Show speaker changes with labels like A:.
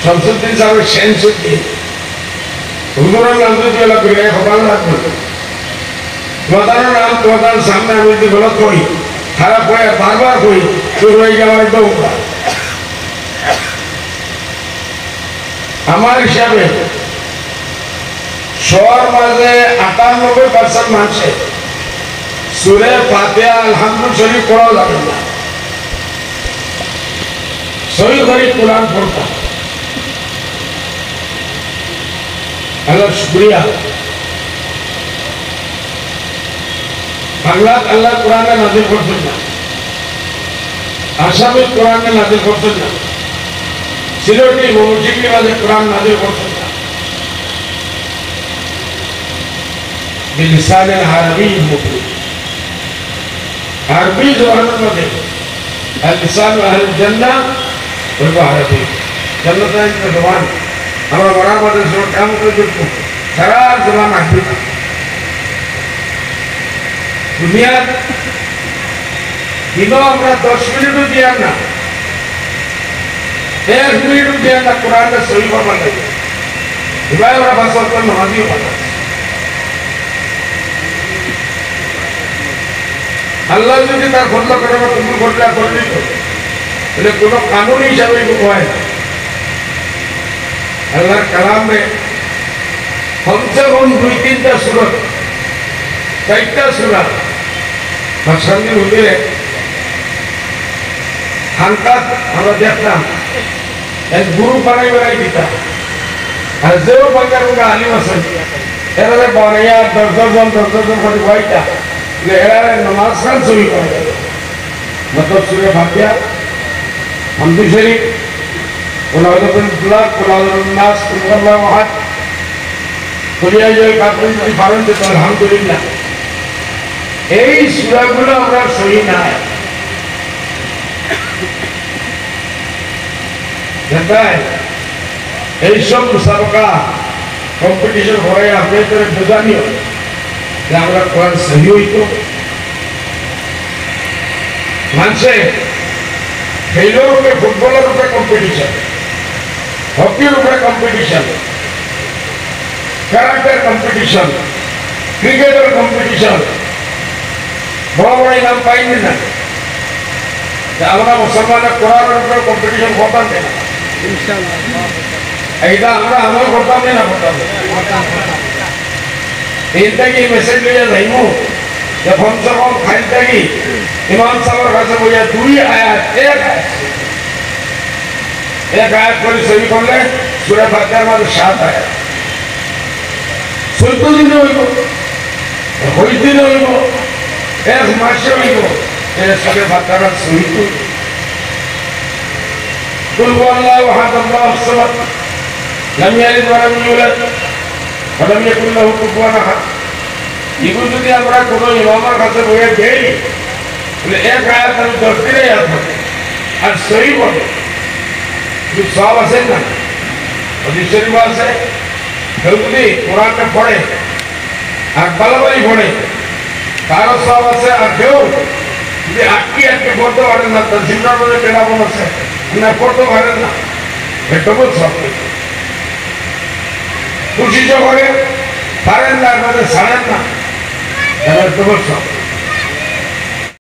A: শামসুদ্দিন সাহেবের সেন সত্যি হুজুরের নাম যদি এলা করে সকাল রাখবে তোমাদের নাম তোমাদের সামনে আমি যদি গলত করি খারাপ হয়ে বারবার করি শুরু হয়ে যাওয়ার একদম আমার হিসাবে শহর মাঝে 98% মানুষে সূরা ফাতিহা আলহামদুলিল্লাহ শরীফ পড়া যাবে না সহি করে কোরআন পড়তা আল্লাহ শুকরিয়া বাংলা আল্লাহ কোরআনে নাযিল করছেন না আসামে কোরআনে নাযিল করছেন না সিলেটি মৌলভীর মাঝে কোরআন নাযিল করছেন না বিলিসান আরবি মুবিন আরবি জবানের মধ্যে লিসান আহলুল জান্নাহ ওয়া আরবি জান্নাতের জবান আমরা বড়ার মধ্যে কাম করে দেখব সারা জবান আরবি দুনিয়া দিনও আমরা 10 মিনিটও দিয়া না 1 মিনিটও দিয়া না কোরআনটা সহি পড়বা লাগে এবার আমরা ভাষা তো নামাজিও পাতা আল্লাহ যদি তার ফজল করে তুমি করলে করলি তো એટલે কোনো কানুন হিসাবে হয় না আল্লাহর কালামে কমসে কম 2-3টা সূরা 4টা সূরা ভাষানি হলে হালকা আমরা দেখতাম এক গুরু বানাই বানাই দিতা আর যেও বাংলার আলিম আছেন এরা বানাইয়া 10 জন করে বইটা এরা নামাজ খান সহি করে মতলব সূরা ফাতিহা হামদু শরীফ কুলাউযু বিল্লাহ কুলাউযুন নাস কুল্লাল্লাহু আহাদ কুলিয়া জয় কাফিরুন ফারুন তে আলহামদুলিল্লাহ এই সূরাগুলো আমরা সহি না জানেন এই সব মুসাবাকা কম্পিটিশন হয় আপনাদের বুঝানিও যে আমরা কোরআন সহি হইতো মানুষে খেলোর উপরে ফুটবলের উপরে কম্পিটিশন হকির উপরে কম্পিটিশন ক্যারাটের কম্পিটিশন ক্রিকেটের কম্পিটিশন বড় বড় ইনাম পাইনি না আমরা মুসলমানের কোরআনের উপরে কম্পিটিশন করতাম না এইটা আমরা আমল করতাম না করতাম এইটাকে মেসেজ লিয়ে যাইমু যে কমসে কম খাইল থাকি ইমাম সাহেবের কাছে বইয়া 2 আয়াত এক আয়াত করে সহি করলে সূরা ফাতিহার মধ্যে 7 আয়াত 14 দিনে হইব 20 দিনে হইব এক মাসে হইব এর সূরা ফাতিহার সহি করি কুল ওয়াল্লাহু আহাদ আল্লাহুস সামাদ লাম ইয়ালিদ ওয়া লাম ইউলাদ ওয়া লাম ইয়াকুল লাহু কুফুয়ান আহাদ এগুলো যদি আমরা কোনো ইমামের কাছে বইয়ে দেই তাহলে এক আয়াত আমি 10 দিনে ইয়াদ হবে আর সহি বলে কিন্তু সব আছে না হাদিস শরীফ আছে কেউ যদি কোরআনটা পড়ে আর বালাবালি পড়ে তারও সব আছে আর কেউ যদি আটকে পড়তে পারেন না তার জিম্মার মধ্যে কেনাপন আছে না পড়তে পারেন না ডবল সব খুশি করে পারেন না আমাদের ছাড়েন না ডবল সব